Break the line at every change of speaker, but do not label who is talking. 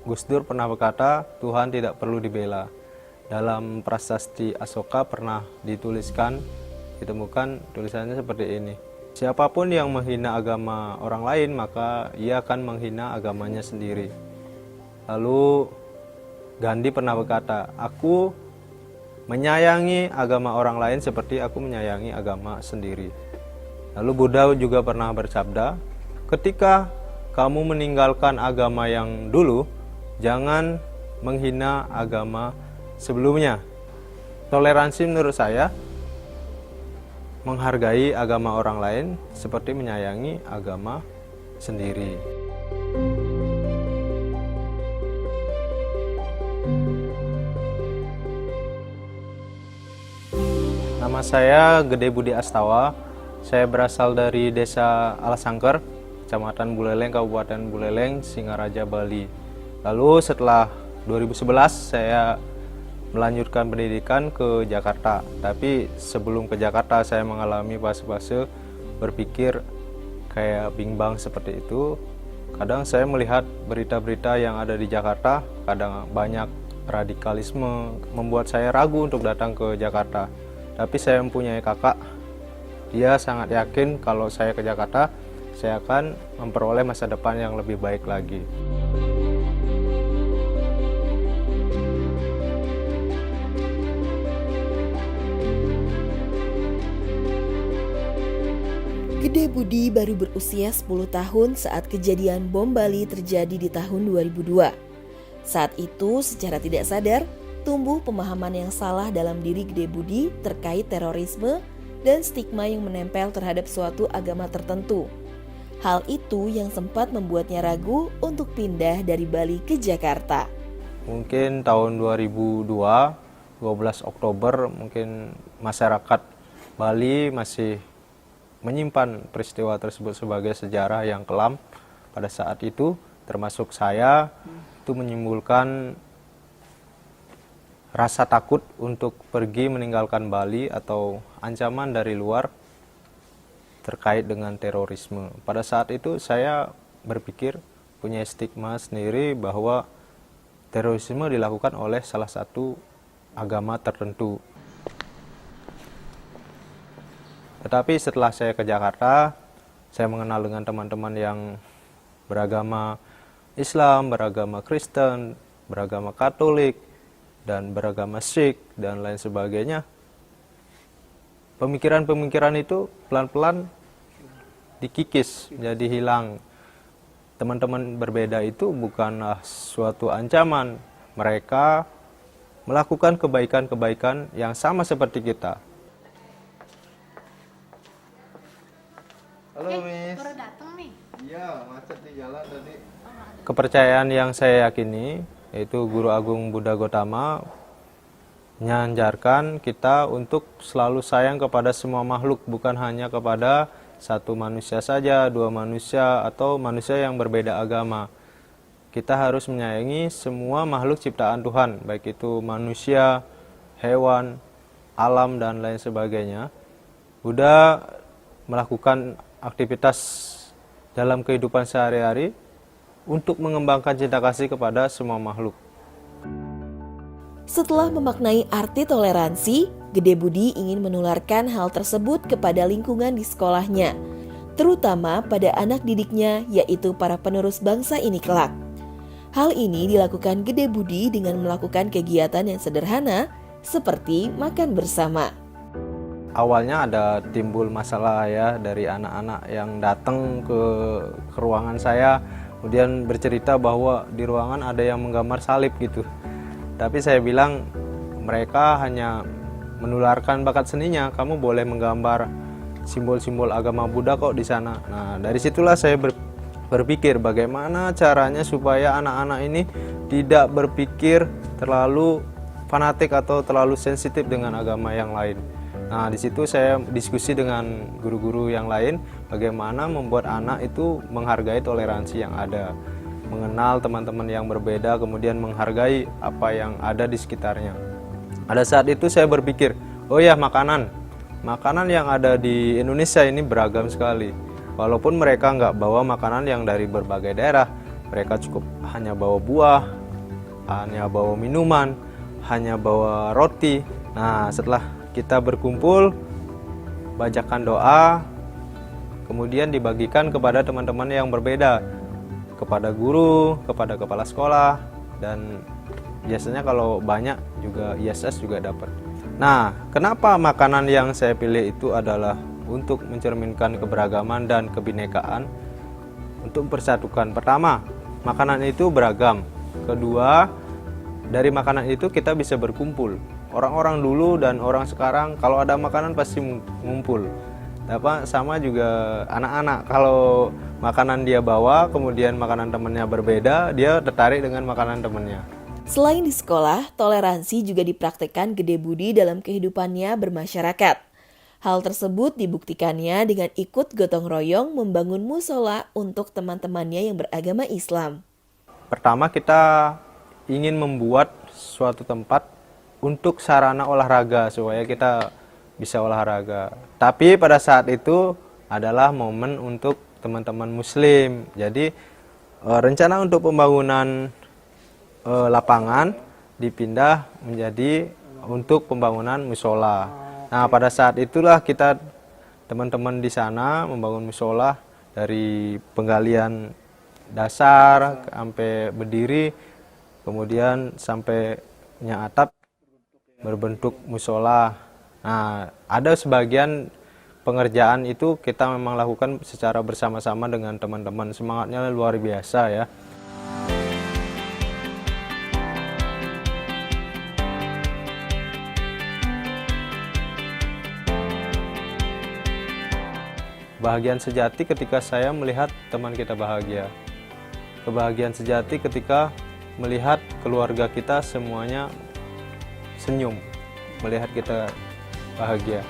Gus Dur pernah berkata, Tuhan tidak perlu dibela. Dalam prasasti Asoka pernah ditemukan tulisannya seperti ini. Siapapun yang menghina agama orang lain, maka ia akan menghina agamanya sendiri. Lalu Gandhi pernah berkata, aku menyayangi agama orang lain seperti aku menyayangi agama sendiri. Lalu Buddha juga pernah bersabda, ketika kamu meninggalkan agama yang dulu, jangan menghina agama sebelumnya. Toleransi menurut saya menghargai agama orang lain seperti menyayangi agama sendiri. Nama saya Gede Budi Astawa. Saya berasal dari Desa Alasangker, Kecamatan Buleleng, Kabupaten Buleleng, Singaraja, Bali. Lalu setelah 2011 saya melanjutkan pendidikan ke Jakarta. Tapi sebelum ke Jakarta saya mengalami fase-fase berpikir kayak bimbang seperti itu. Kadang saya melihat berita-berita yang ada di Jakarta, kadang banyak radikalisme membuat saya ragu untuk datang ke Jakarta. Tapi saya mempunyai kakak, dia sangat yakin kalau saya ke Jakarta, saya akan memperoleh masa depan yang lebih baik lagi.
Gede Budi baru berusia 10 tahun saat kejadian bom Bali terjadi di tahun 2002. Saat itu secara tidak sadar, tumbuh pemahaman yang salah dalam diri Gede Budi terkait terorisme dan stigma yang menempel terhadap suatu agama tertentu. Hal itu yang sempat membuatnya ragu untuk pindah dari Bali ke Jakarta.
Mungkin tahun 2002, 12 Oktober, mungkin masyarakat Bali masih menyimpan peristiwa tersebut sebagai sejarah yang kelam pada saat itu, termasuk saya. Itu menimbulkan rasa takut untuk pergi meninggalkan Bali atau ancaman dari luar terkait dengan terorisme. Pada saat itu saya berpikir, punya stigma sendiri bahwa terorisme dilakukan oleh salah satu agama tertentu. Tetapi setelah saya ke Jakarta, saya mengenal dengan teman-teman yang beragama Islam, beragama Kristen, beragama Katolik, dan beragama Sikh, dan lain sebagainya. Pemikiran-pemikiran itu pelan-pelan dikikis, jadi hilang. Teman-teman berbeda itu bukanlah suatu ancaman. Mereka melakukan kebaikan-kebaikan yang sama seperti kita. Halo, Miss.
Baru datang nih.
Iya, macet di jalan tadi. Kepercayaan yang saya yakini, yaitu Guru Agung Buddha Gotama, mengajarkan kita untuk selalu sayang kepada semua makhluk, bukan hanya kepada satu manusia saja, dua manusia, atau manusia yang berbeda agama. Kita harus menyayangi semua makhluk ciptaan Tuhan, baik itu manusia, hewan, alam, dan lain sebagainya. Buddha melakukan aktivitas dalam kehidupan sehari-hari untuk mengembangkan cinta kasih kepada semua makhluk.
Setelah memaknai arti toleransi, Gede Budi ingin menularkan hal tersebut kepada lingkungan di sekolahnya, terutama pada anak didiknya, yaitu para penerus bangsa ini kelak. Hal ini dilakukan Gede Budi dengan melakukan kegiatan yang sederhana seperti makan bersama.
Awalnya ada timbul masalah ya dari anak-anak yang datang ke ruangan saya, kemudian bercerita bahwa di ruangan ada yang menggambar salib gitu. Tapi saya bilang mereka hanya menularkan bakat seninya, kamu boleh menggambar simbol-simbol agama Buddha kok di sana. Nah, dari situlah saya berpikir bagaimana caranya supaya anak-anak ini tidak berpikir terlalu fanatik atau terlalu sensitif dengan agama yang lain. Nah, di situ saya diskusi dengan guru-guru yang lain bagaimana membuat anak itu menghargai toleransi yang ada, mengenal teman-teman yang berbeda, kemudian menghargai apa yang ada di sekitarnya. Pada saat itu saya berpikir, oh ya, makanan yang ada di Indonesia ini beragam sekali. Walaupun mereka nggak bawa makanan yang dari berbagai daerah, mereka cukup hanya bawa buah, hanya bawa minuman, hanya bawa roti. Nah, setelah kita berkumpul, bacakan doa, kemudian dibagikan kepada teman-teman yang berbeda, kepada guru, kepada kepala sekolah, dan biasanya kalau banyak juga ISS juga dapat. Nah, kenapa makanan yang saya pilih itu adalah untuk mencerminkan keberagaman dan kebinekaan, untuk mempersatukan. Pertama, makanan itu beragam. Kedua, dari makanan itu kita bisa berkumpul. Orang-orang dulu dan orang sekarang kalau ada makanan pasti ngumpul. Sama juga anak-anak, kalau makanan dia bawa kemudian makanan temannya berbeda, dia tertarik dengan makanan temannya.
Selain di sekolah, toleransi juga dipraktekkan Gede Budi dalam kehidupannya bermasyarakat. Hal tersebut dibuktikannya dengan ikut gotong royong membangun musola untuk teman-temannya yang beragama Islam.
Pertama, kita ingin membuat suatu tempat untuk sarana olahraga supaya kita bisa olahraga. Tapi pada saat itu adalah momen untuk teman-teman muslim. Jadi rencana untuk pembangunan lapangan dipindah menjadi untuk pembangunan musola. Nah, pada saat itulah kita teman-teman di sana membangun musola dari penggalian dasar sampai berdiri, kemudian sampai atap berbentuk musola. Nah, ada sebagian pengerjaan itu kita memang lakukan secara bersama-sama dengan teman-teman. Semangatnya luar biasa ya. Kebahagiaan sejati ketika saya melihat teman kita bahagia. Kebahagiaan sejati ketika melihat keluarga kita semuanya senyum, melihat kita bahagia.